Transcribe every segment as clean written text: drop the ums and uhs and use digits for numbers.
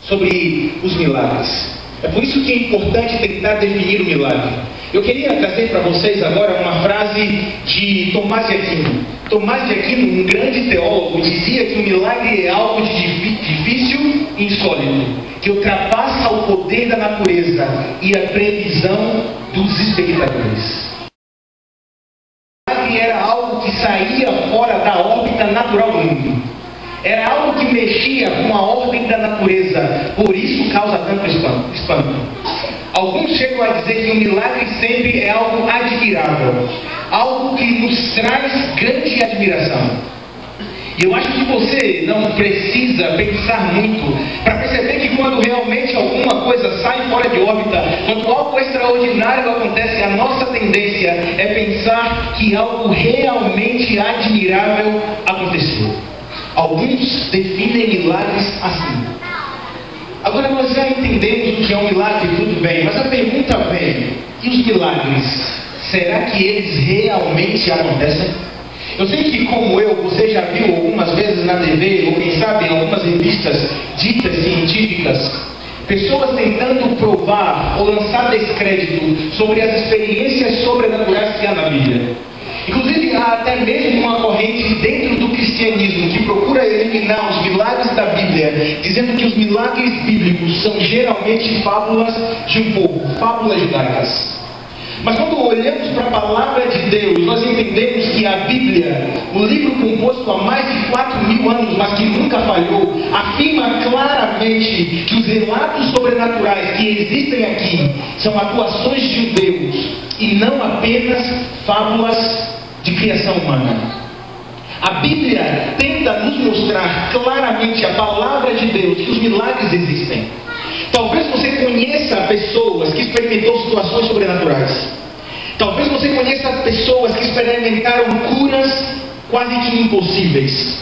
sobre os milagres. É por isso que é importante tentar definir o milagre. Eu queria trazer para vocês agora uma frase de Tomás de Aquino. Tomás de Aquino, um grande teólogo, dizia que o milagre é algo de difícil e insólito, que ultrapassa o poder da natureza e a previsão dos espectadores. O milagre era algo que saía fora da órbita natural do mundo. Era algo que mexia com a ordem da natureza, por isso causa tanto espanto. Alguns chegam a dizer que o milagre sempre é algo admirável, algo que nos traz grande admiração. E eu acho que você não precisa pensar muito para perceber que quando realmente alguma coisa sai fora de órbita, quando algo extraordinário acontece, a nossa tendência é pensar que algo realmente admirável aconteceu. Alguns definem milagres assim. Agora nós já entendemos o que é um milagre, tudo bem, mas a pergunta vem: e os milagres? Será que eles realmente acontecem? Eu sei que, como eu, você já viu algumas vezes na TV, ou quem sabe em algumas revistas ditas científicas, pessoas tentando provar ou lançar descrédito sobre as experiências sobrenaturais que há na Bíblia. Inclusive, há até mesmo uma corrente dentro do cristianismo que procura eliminar os milagres da Bíblia, dizendo que os milagres bíblicos são geralmente fábulas de um povo, fábulas judaicas. Mas quando olhamos para a palavra de Deus, nós entendemos que a Bíblia, o livro composto há mais de 4.000 anos, mas que nunca falhou, afirma claramente que os relatos sobrenaturais que existem aqui são atuações de um Deus e não apenas fábulas de criação humana. A Bíblia tenta nos mostrar claramente a palavra de Deus, que os milagres existem. Talvez você conheça pessoas que experimentaram situações sobrenaturais. Talvez você conheça pessoas que experimentaram curas quase que impossíveis.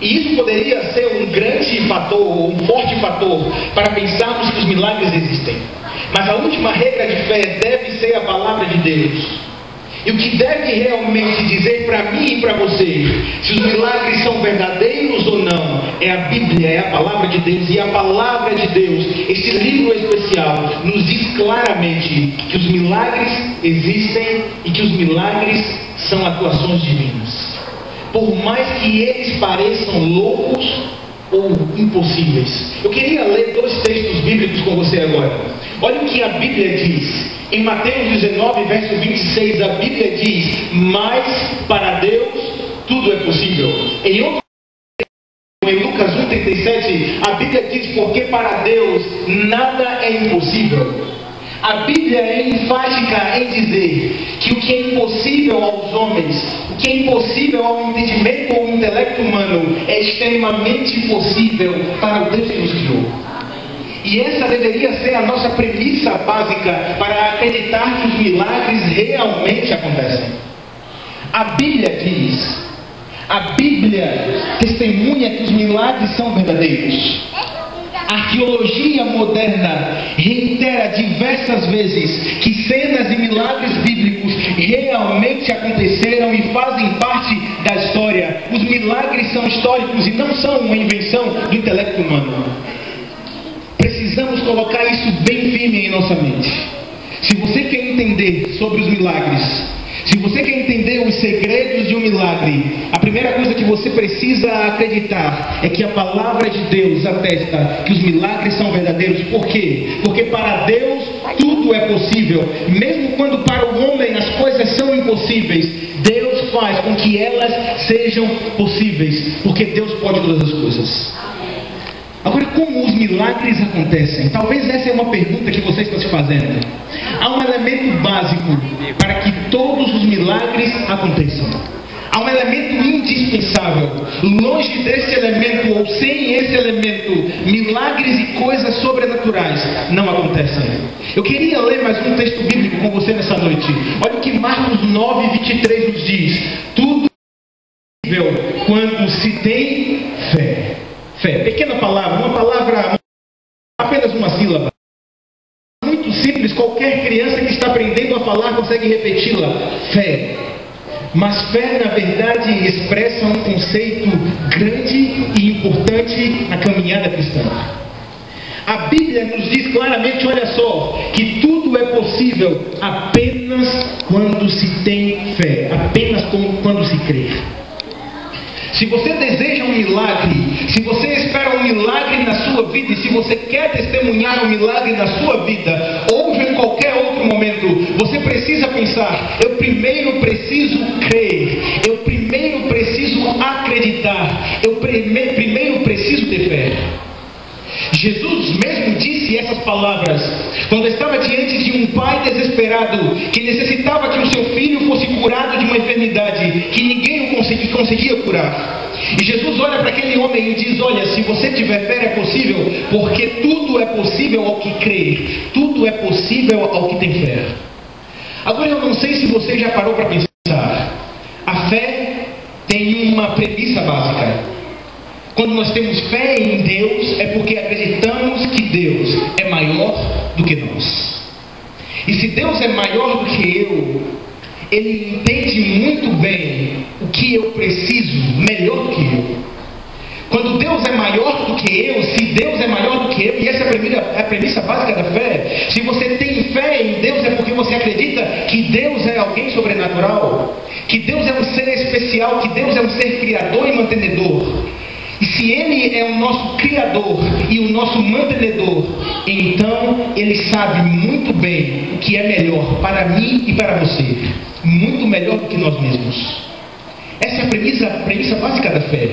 E isso poderia ser um grande fator, ou um forte fator, para pensarmos que os milagres existem. Mas a última regra de fé deve ser a palavra de Deus. E o que deve realmente dizer para mim e para você se os milagres são verdadeiros ou não é a Bíblia, é a palavra de Deus. E a palavra de Deus, esse livro especial, nos diz claramente que os milagres existem e que os milagres são atuações divinas. Por mais que eles pareçam loucos ou impossíveis. Eu queria ler 2 textos bíblicos com você agora. Olha o que a Bíblia diz. Em Mateus 19, verso 26, a Bíblia diz: mas para Deus tudo é possível. Em Lucas 1,37, a Bíblia diz: porque para Deus nada é impossível. A Bíblia é enfática em dizer que o que é impossível aos homens, o que é impossível ao entendimento ou ao intelecto humano, é extremamente possível para o Deus que nos criou. E essa deveria ser a nossa premissa básica para acreditar que os milagres realmente acontecem. A Bíblia diz, a Bíblia testemunha que os milagres são verdadeiros. A arqueologia moderna reitera diversas vezes que cenas e milagres bíblicos realmente aconteceram e fazem parte da história. Os milagres são históricos e não são uma invenção do intelecto humano. Precisamos colocar isso bem firme em nossa mente. Se você quer entender sobre os milagres, se você quer entender os segredos de um milagre, a primeira coisa que você precisa acreditar é que a palavra de Deus atesta que os milagres são verdadeiros. Por quê? Porque para Deus tudo é possível. Mesmo quando para o homem as coisas são impossíveis, Deus faz com que elas sejam possíveis. Porque Deus pode todas as coisas. Agora, como os milagres acontecem? Talvez essa é uma pergunta que você está se fazendo. Há um elemento básico para que todos os milagres aconteçam. Há um elemento indispensável. Longe desse elemento, ou sem esse elemento, milagres e coisas sobrenaturais não acontecem. Eu queria ler mais um texto bíblico com você nessa noite. Olha o que Marcos 9:23 nos diz. Tudo é possível quando se tem fé. Fé, pequena palavra, uma palavra, apenas uma sílaba. Muito simples, qualquer criança que está aprendendo a falar consegue repeti-la. Fé. Mas fé, na verdade, expressa um conceito grande e importante na caminhada cristã. Bíblia nos diz claramente, olha só, que tudo é possível apenas quando se tem fé, apenas quando se crê. Se você deseja um milagre, se você espera um milagre na sua vida, e se você quer testemunhar um milagre na sua vida, ou em qualquer outro momento, você precisa pensar: eu primeiro preciso crer, eu primeiro preciso acreditar, eu primeiro preciso ter fé. Jesus mesmo disse essas palavras quando estava diante de um pai desesperado que necessitava que o seu filho fosse curado de uma enfermidade que ninguém o conseguia curar. E Jesus olha para aquele homem e diz: olha, se você tiver fé é possível, porque tudo é possível ao que crê, tudo é possível ao que tem fé. Agora eu não sei se você já parou para pensar, a fé tem uma premissa básica. Quando nós temos fé em Deus, é porque acreditamos que Deus é maior do que nós. E se Deus é maior do que eu, Ele entende muito bem o que eu preciso, melhor do que eu. Quando Deus é maior do que eu, se Deus é maior do que eu, e essa é a premissa básica da fé, se você tem fé em Deus é porque você acredita que Deus é alguém sobrenatural, que Deus é um ser especial, que Deus é um ser criador e mantenedor. E se Ele é o nosso Criador e o nosso mantenedor, então Ele sabe muito bem o que é melhor para mim e para você. Muito melhor do que nós mesmos. Essa é a premissa básica da fé.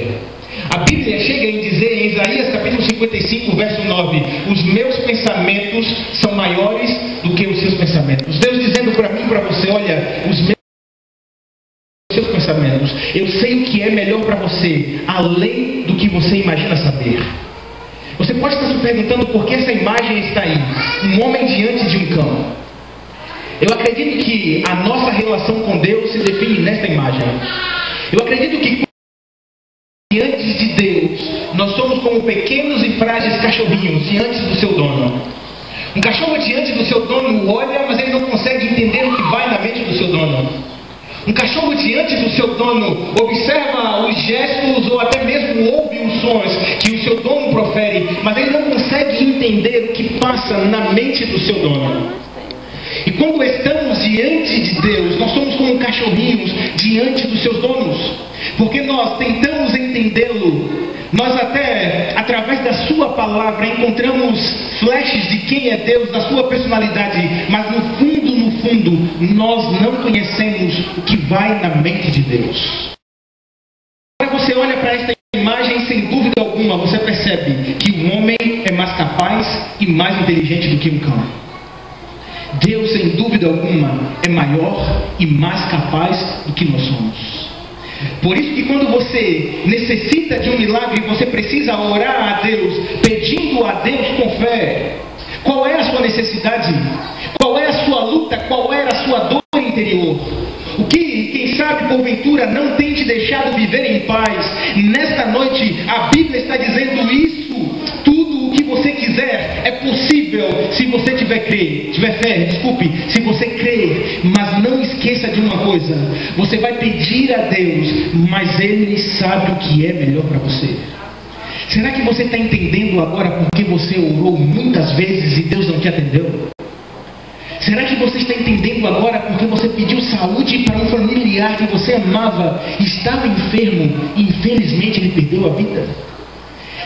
A Bíblia chega a dizer em Isaías capítulo 55, verso 9: os meus pensamentos são maiores do que os seus pensamentos. Deus dizendo para mim e para você: olha, os meus pensamentos, eu sei o que é melhor para você, além do que você imagina saber. Você pode estar se perguntando por que essa imagem está aí, um homem diante de um cão. Eu acredito que a nossa relação com Deus se define nesta imagem. Eu acredito que diante de Deus nós somos como pequenos e frágeis cachorrinhos diante do seu dono. Um cachorro diante do seu dono olha, mas ele não consegue entender o que vai na mente do seu dono. Um cachorro diante do seu dono observa os gestos ou até mesmo ouve os sons que o seu dono profere, mas ele não consegue entender o que passa na mente do seu dono. E quando estamos diante de Deus, nós somos como cachorrinhos diante dos seus donos, porque nós tentamos entendê-lo. Nós até, através da sua palavra, encontramos flashes de quem é Deus, da sua personalidade, mas no fundo, nós não conhecemos o que vai na mente de Deus. Quando você olha para esta imagem, sem dúvida alguma, você percebe que o homem é mais capaz e mais inteligente do que um cão. Deus, sem dúvida alguma, é maior e mais capaz do que nós somos. Por isso que quando você necessita de um milagre, você precisa orar a Deus, pedindo a Deus com fé. Qual é a sua necessidade? Qual é a sua luta? Qual é a sua dor interior? O que, quem sabe, porventura, não tem te deixado viver em paz? Nesta noite, a Bíblia está dizendo isso. Tudo o que você quiser é possível se você tiver fé, se você crer. Mas não esqueça de uma coisa: você vai pedir a Deus, mas Ele sabe o que é melhor para você. Será que você está entendendo agora porque você orou muitas vezes e Deus não te atendeu? Será que você está entendendo agora porque você pediu saúde para um familiar que você amava e estava enfermo e infelizmente ele perdeu a vida?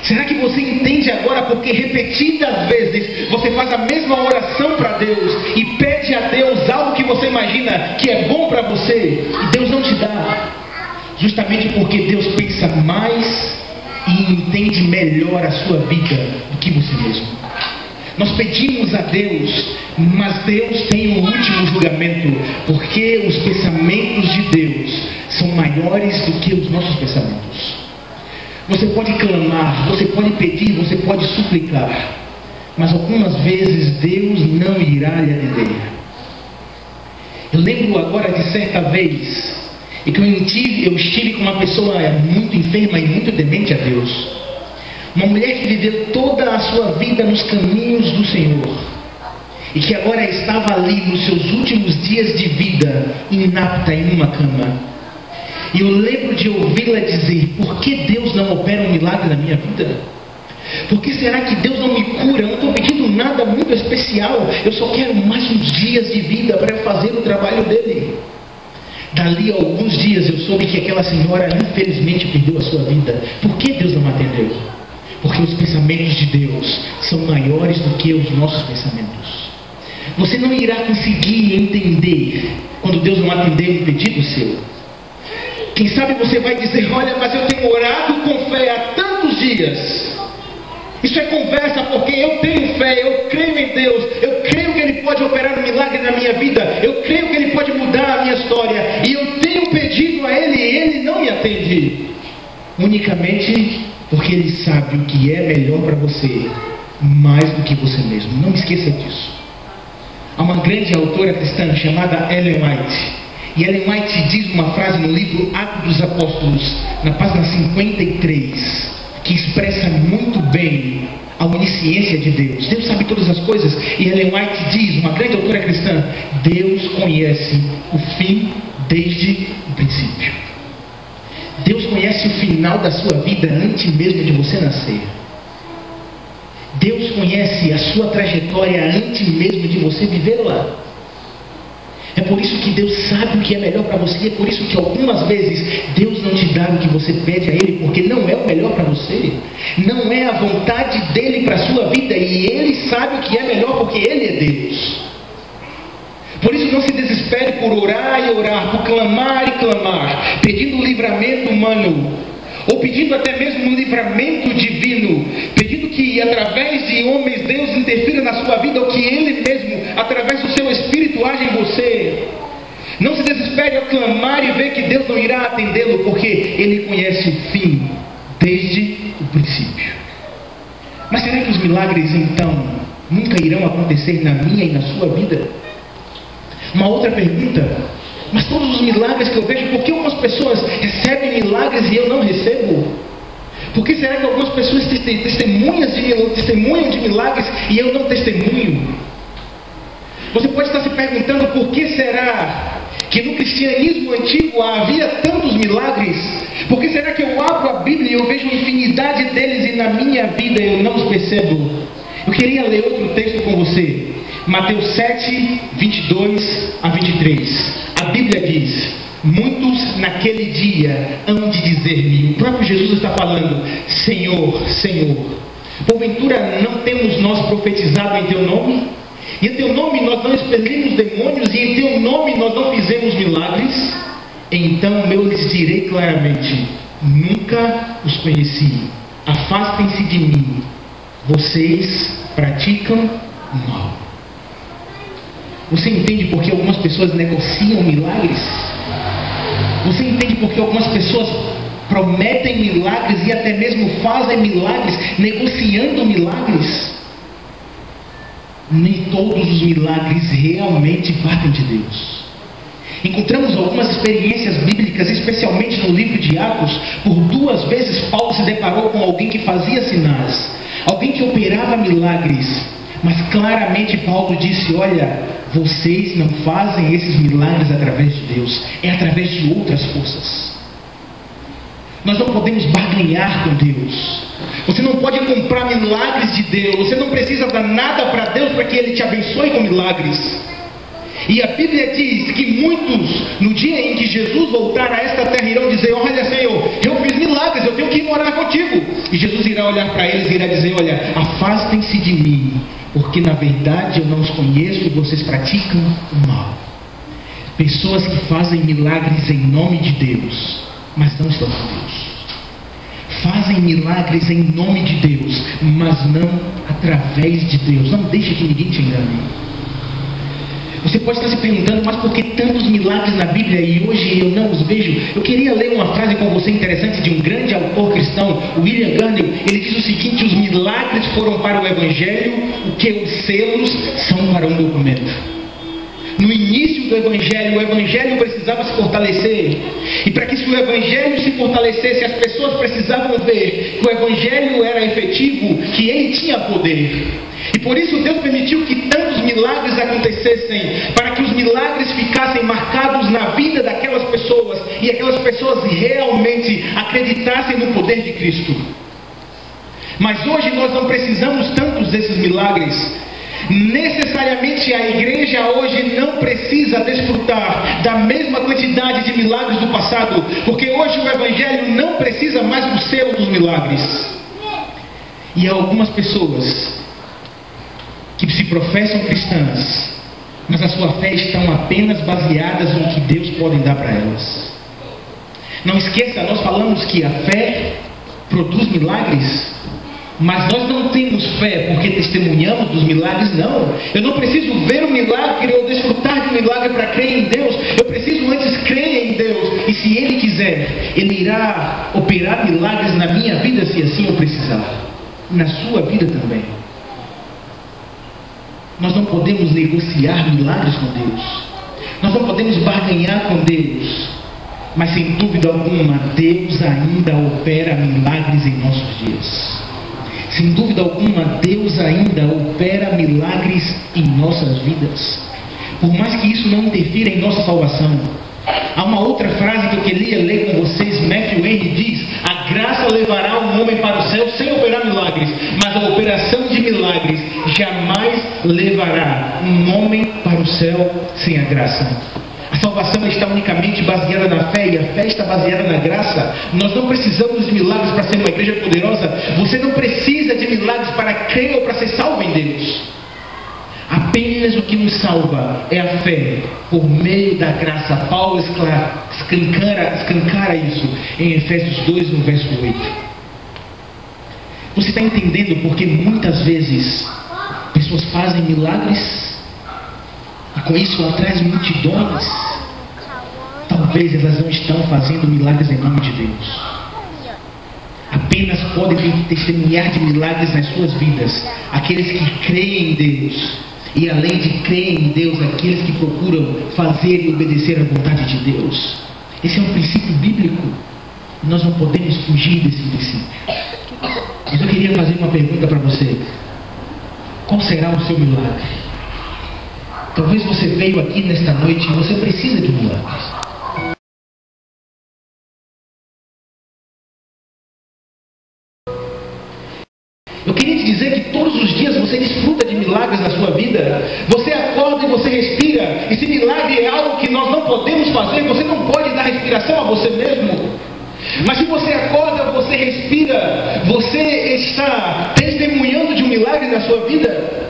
Será que você entende agora porque repetidas vezes você faz a mesma oração para Deus e pede a Deus algo que você imagina que é bom para você e Deus não te dá? Justamente porque Deus pensa mais e entende melhor a sua vida do que você mesmo. Nós pedimos a Deus, mas Deus tem o último julgamento, porque os pensamentos de Deus são maiores do que os nossos pensamentos. Você pode clamar, você pode pedir, você pode suplicar, mas algumas vezes Deus não irá lhe atender. Eu lembro agora de certa vez e que eu estive com uma pessoa muito enferma e muito temente a Deus. Uma mulher que viveu toda a sua vida nos caminhos do Senhor e que agora estava ali nos seus últimos dias de vida, inapta em uma cama. E eu lembro de ouvi-la dizer: por que Deus não opera um milagre na minha vida? Por que será que Deus não me cura? Eu não estou pedindo nada muito especial. Eu só quero mais uns dias de vida para fazer o trabalho dele. Dali a alguns dias eu soube que aquela senhora infelizmente perdeu a sua vida. Por que Deus não atendeu? Porque os pensamentos de Deus são maiores do que os nossos pensamentos. Você não irá conseguir entender quando Deus não atender um pedido seu. Quem sabe você vai dizer: olha, mas eu tenho orado com fé há tantos dias. Isso é conversa, porque eu tenho fé, eu creio em Deus, eu creio que Ele pode operar um milagre na minha vida, eu creio que Ele pode mudar a minha história, e eu tenho pedido a Ele e Ele não me atende. Unicamente porque Ele sabe o que é melhor para você, mais do que você mesmo. Não esqueça disso. Há uma grande autora cristã chamada Ellen White, e Ellen White diz uma frase no livro Atos dos Apóstolos, na página 53, que expressa muito bem a onisciência de Deus. Deus sabe todas as coisas. E Ellen White diz, uma grande autora cristã: Deus conhece o fim desde o princípio. Deus conhece o final da sua vida antes mesmo de você nascer. Deus conhece a sua trajetória antes mesmo de você viver lá. É por isso que Deus sabe o que é melhor para você. É por isso que algumas vezes Deus não te dá o que você pede a Ele, porque não é o melhor para você. Não é a vontade dEle para a sua vida. E Ele sabe o que é melhor, porque Ele é Deus. Por isso não se desespere por orar e orar, por clamar e clamar, pedindo livramento humano, ou pedindo até mesmo um livramento divino, pedindo que através de homens Deus interfira na sua vida, ou que Ele mesmo, através do seu Espírito, age em você. Não se desespere ao clamar e ver que Deus não irá atendê-lo, porque Ele conhece o fim desde o princípio. Mas será que os milagres então nunca irão acontecer na minha e na sua vida? Uma outra pergunta: mas todos os milagres que eu vejo, por que algumas pessoas recebem milagres e eu não recebo? Por que será que algumas pessoas testemunham de milagres e eu não testemunho? Você pode estar se perguntando: por que será que no cristianismo antigo havia tantos milagres? Por que será que eu abro a Bíblia e eu vejo a infinidade deles e na minha vida eu não os percebo? Eu queria ler outro texto com você. Mateus 7, 22 a 23. A Bíblia diz: muitos naquele dia hão de dizer-me, o próprio Jesus está falando: Senhor, Senhor, porventura não temos nós profetizado em Teu nome? E em Teu nome nós não expelimos demônios? E em Teu nome nós não fizemos milagres? Então eu lhes direi claramente: nunca os conheci. Afastem-se de mim, vocês praticam o mal. Você entende por que algumas pessoas negociam milagres? Você entende por que algumas pessoas prometem milagres e até mesmo fazem milagres, negociando milagres? Nem todos os milagres realmente partem de Deus. Encontramos algumas experiências bíblicas, especialmente no livro de Atos. Por 2 vezes Paulo se deparou com alguém que fazia sinais, alguém que operava milagres. Mas claramente Paulo disse: olha, vocês não fazem esses milagres através de Deus, é através de outras forças. Nós não podemos barganhar com Deus. Você não pode comprar milagres de Deus. Você não precisa dar nada para Deus para que Ele te abençoe com milagres. E a Bíblia diz que muitos, no dia em que Jesus voltar a esta terra, irão dizer: olha, Senhor, eu fiz milagres, eu tenho que ir morar contigo. E Jesus irá olhar para eles e irá dizer: olha, afastem-se de mim, porque na verdade eu não os conheço e vocês praticam o mal. Pessoas que fazem milagres em nome de Deus, mas não estão com Deus. Fazem milagres em nome de Deus, mas não através de Deus. Não deixe que ninguém te engane. Você pode estar se perguntando: mas por que tantos milagres na Bíblia e hoje eu não os vejo? Eu queria ler uma frase com você interessante de um grande autor cristão, William Gardner. Ele diz o seguinte: os milagres foram para o Evangelho o que os selos são para um documento. No início do Evangelho, o Evangelho precisava se fortalecer. E para que o Evangelho se fortalecesse, as pessoas precisavam ver que o Evangelho era efetivo, que ele tinha poder. E por isso Deus permitiu que tantos milagres acontecessem, para que os milagres ficassem marcados na vida daquelas pessoas, e aquelas pessoas realmente acreditassem no poder de Cristo. Mas hoje nós não precisamos tantos desses milagres. Necessariamente a igreja hoje não precisa desfrutar da mesma quantidade de milagres do passado, porque hoje o evangelho não precisa mais do selo dos milagres. E há algumas pessoas que se professam cristãs, mas a sua fé estão apenas baseadas no que Deus pode dar para elas. Não esqueça, nós falamos que a fé produz milagres, mas nós não temos fé porque testemunhamos dos milagres, não. Eu não preciso ver um milagre ou desfrutar de um milagre para crer em Deus. Eu preciso antes crer em Deus. E se Ele quiser, Ele irá operar milagres na minha vida, se assim eu precisar. Na sua vida também. Nós não podemos negociar milagres com Deus. Nós não podemos barganhar com Deus. Mas sem dúvida alguma, Deus ainda opera milagres em nossos dias. Sem dúvida alguma, Deus ainda opera milagres em nossas vidas. Por mais que isso não interfira em nossa salvação. Há uma outra frase que eu queria ler com vocês. Matthew Henry diz: a graça levará um homem para o céu sem operar milagres, mas a operação de milagres jamais levará um homem para o céu sem a graça. A salvação está unicamente baseada na fé, e a fé está baseada na graça. Nós não precisamos de milagres para ser uma igreja poderosa. Você não precisa de milagres para crer ou para ser salvo em Deus. Apenas o que nos salva é a fé, por meio da graça. Paulo escancara isso em Efésios 2, no verso 8. Você está entendendo porque muitas vezes pessoas fazem milagres e com isso atrás multidões? Talvez elas não estão fazendo milagres em nome de Deus. Apenas podem testemunhar de milagres nas suas vidas aqueles que creem em Deus. E além de crer em Deus, aqueles que procuram fazer e obedecer à vontade de Deus. Esse é um princípio bíblico. Nós não podemos fugir desse princípio. Mas eu queria fazer uma pergunta para você. Qual será o seu milagre? Talvez você veio aqui nesta noite e você precisa de um milagre. Eu queria te dizer que todos os dias você desfruta de milagres na sua vida. Você acorda e você respira. E se milagre é algo que nós não podemos fazer, você não pode dar respiração a você mesmo. Mas se você acorda, você respira, você está testemunhando de um milagre na sua vida.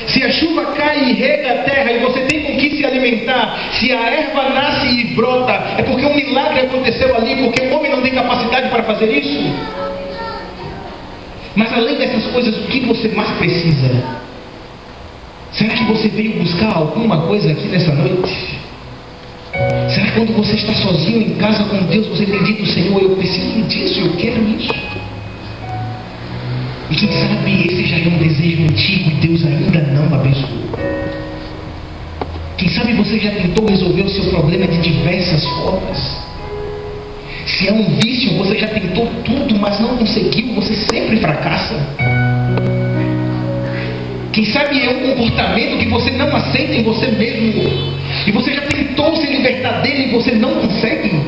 Se a chuva cai e rega a terra e você tem com que se alimentar, se a erva nasce e brota, é porque um milagre aconteceu ali, porque o homem não tem capacidade para fazer isso. Mas além dessas coisas, o que você mais precisa? Será que você veio buscar alguma coisa aqui nessa noite? Será que quando você está sozinho em casa com Deus, você tem dito: Senhor, eu preciso disso, eu quero isso? E quem sabe esse já é um desejo antigo e Deus ainda não abençoou. Quem sabe você já tentou resolver o seu problema de diversas formas. Se é um vício, você já tentou tudo, mas não conseguiu, você sempre fracassa. Quem sabe é um comportamento que você não aceita em você mesmo, e você já tentou se libertar dele e você não consegue.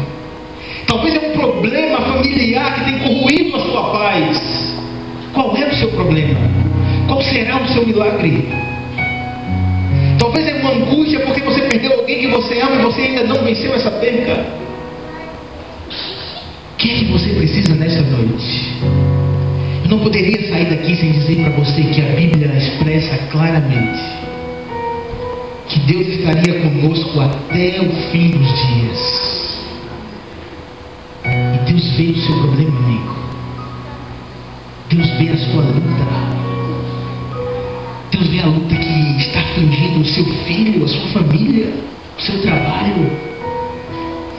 Talvez é um problema familiar que tem corroído a sua paz. Qual é o seu problema? Qual será o seu milagre? Talvez é uma angústia porque você perdeu alguém que você ama e você ainda não venceu essa perda. O que é que você precisa nessa noite? Eu não poderia sair daqui sem dizer para você que a Bíblia expressa claramente que Deus estaria conosco até o fim dos dias. E Deus vê o seu problema, amigo. Deus vê a sua luta. Deus vê a luta que está afligindo o seu filho, a sua família, o seu trabalho.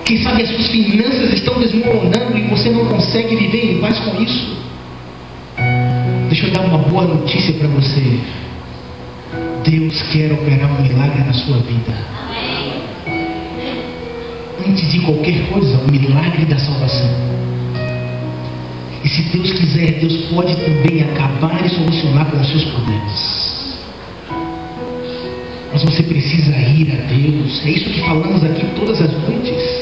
Quem sabe as suas finanças estão desmoronando e você não consegue viver em paz com isso. Deixa eu dar uma boa notícia para você. Deus quer operar um milagre na sua vida. Antes de qualquer coisa, o milagre da salvação. E se Deus quiser, Deus pode também acabar e solucionar com os seus problemas. Mas você precisa ir a Deus. É isso que falamos aqui todas as noites.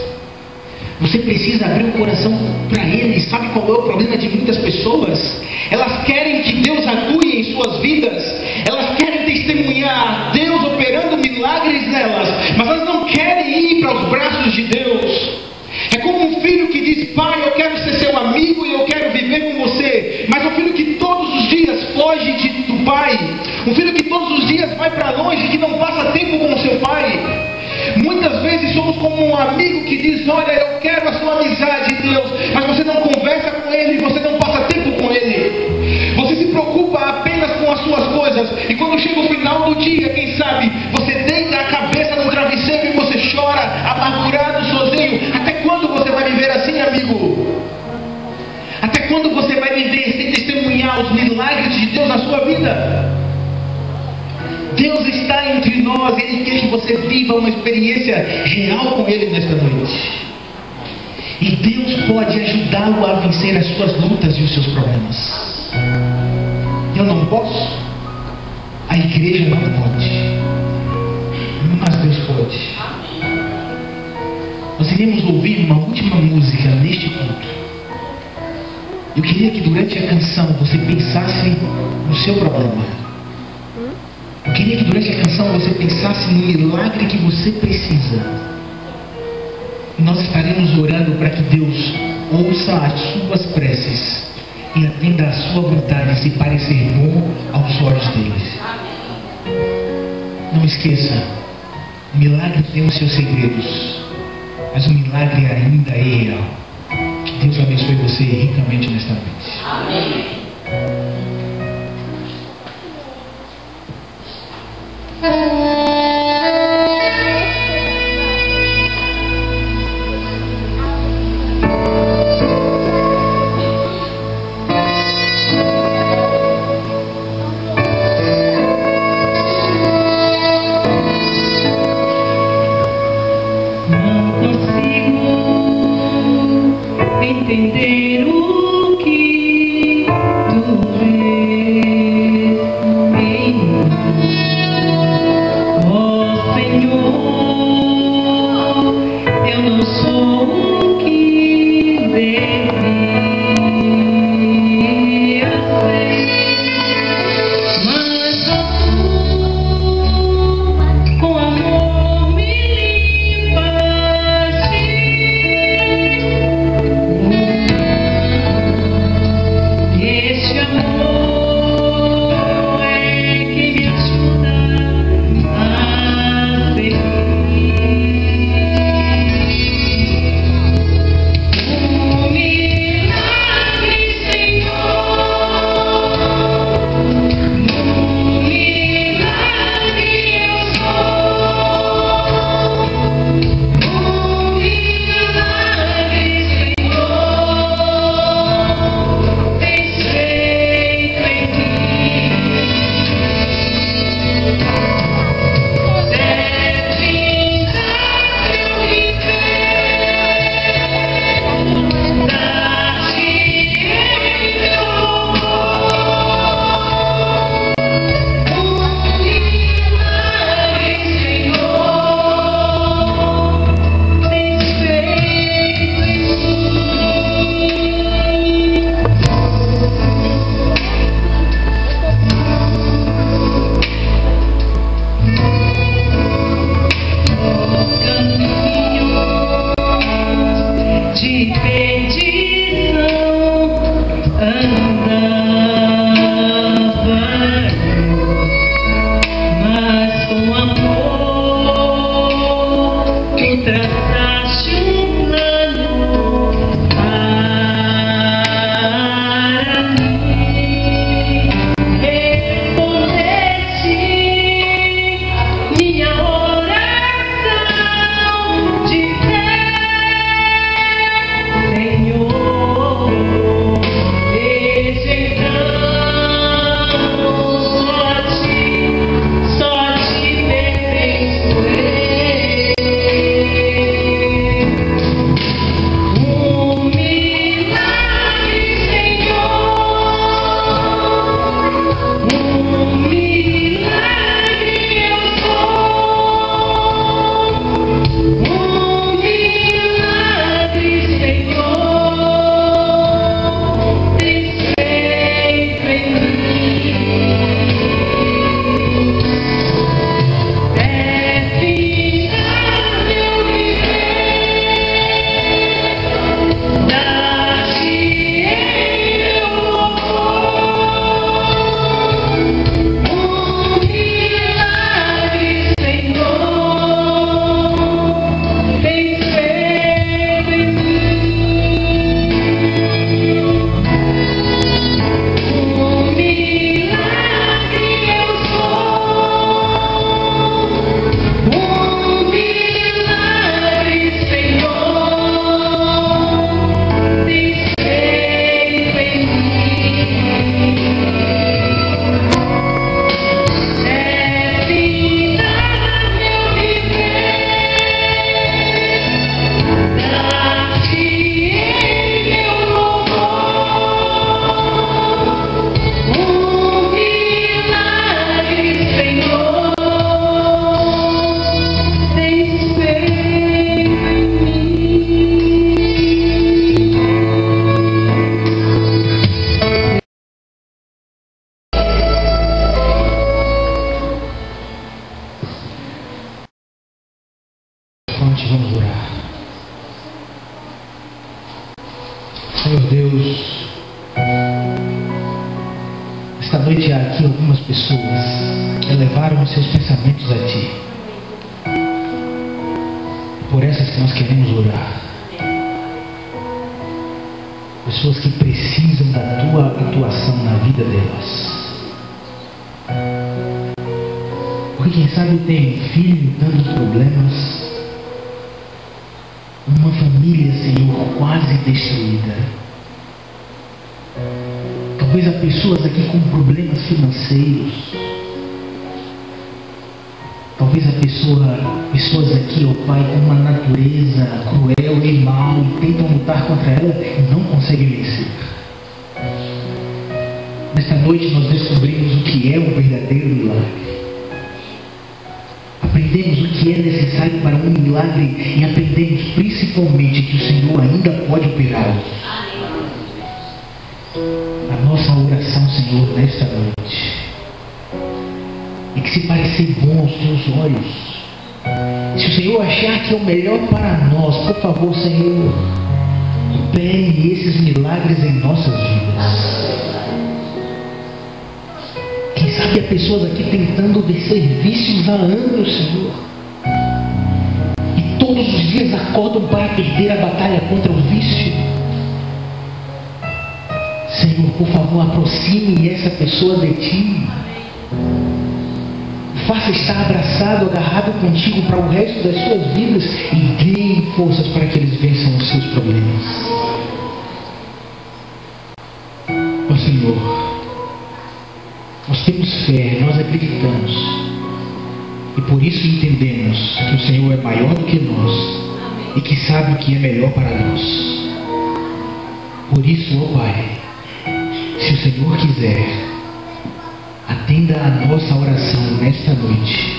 Você precisa abrir o coração para Ele, sabe qual é o problema de muitas pessoas? Elas querem que Deus atue em suas vidas, elas querem testemunhar Deus operando milagres nelas, mas elas não querem ir para os braços de Deus. É como um filho que diz: pai, eu quero ser seu amigo e eu quero viver com você. Mas um filho que todos os dias foge do pai, um filho que todos os dias vai para longe, que não passa tempo com o seu pai. Muitas vezes somos como um amigo que diz: olha, eu quero a sua amizade, Deus, mas você não conversa com ele, você não passa tempo com ele. Você se preocupa apenas com as suas coisas, e quando chega o final do dia, quem sabe, você deita a cabeça no travesseiro e você chora, amargurado, sozinho. Até quando você vai viver assim, amigo? Até quando você vai viver sem testemunhar os milagres de Deus na sua vida? Deus está entre nós, Ele quer que você viva uma experiência real com Ele nesta noite. E Deus pode ajudá-lo a vencer as suas lutas e os seus problemas. Eu não posso, a igreja não pode, mas Deus pode. Nós iremos ouvir uma última música neste culto. Eu queria que durante a canção você pensasse no seu problema. Eu queria que durante a canção você pensasse no milagre que você precisa. Nós estaremos orando para que Deus ouça as suas preces e atenda a sua vontade, se parecer bom aos olhos deles. Não esqueça, o milagre tem os seus segredos, mas o milagre ainda é real. Que Deus abençoe você ricamente nesta noite. Amém. Entender o que tu vês em mim, ó Senhor. Eu não sou o que devia ser, mas tu com amor me limpaste. Deus, esta noite há aqui algumas pessoas que elevaram os seus pensamentos a Ti. Por essas que nós queremos orar. Pessoas que precisam da Tua atuação na vida delas. Porque quem sabe tem um filho dando problemas. Uma família, Senhor, quase destruída. Talvez há pessoas aqui com problemas financeiros. Talvez há pessoas aqui, ó Pai, com uma natureza cruel e mal e tentam lutar contra ela e não conseguem vencer. Nesta noite nós descobrimos o que é um verdadeiro milagre. Aprendemos o que é necessário para um milagre e aprendemos principalmente que o Senhor ainda pode operá-lo. A nossa oração, Senhor, nesta noite, e que se parecer bom aos Teus olhos, se o Senhor achar que é o melhor para nós, por favor, Senhor, opere esses milagres em nossas vidas. Quem sabe há pessoas aqui tentando vencer vícios há anos, Senhor, e todos os dias acordam para perder a batalha contra o vício. Senhor, por favor, aproxime essa pessoa de Ti. Faça estar abraçado, agarrado contigo para o resto das suas vidas e dê forças para que eles vençam os seus problemas. Ó Senhor, nós temos fé, nós acreditamos e por isso entendemos que o Senhor é maior do que nós e que sabe o que é melhor para nós. Por isso, ó Pai, se o Senhor quiser, atenda a nossa oração nesta noite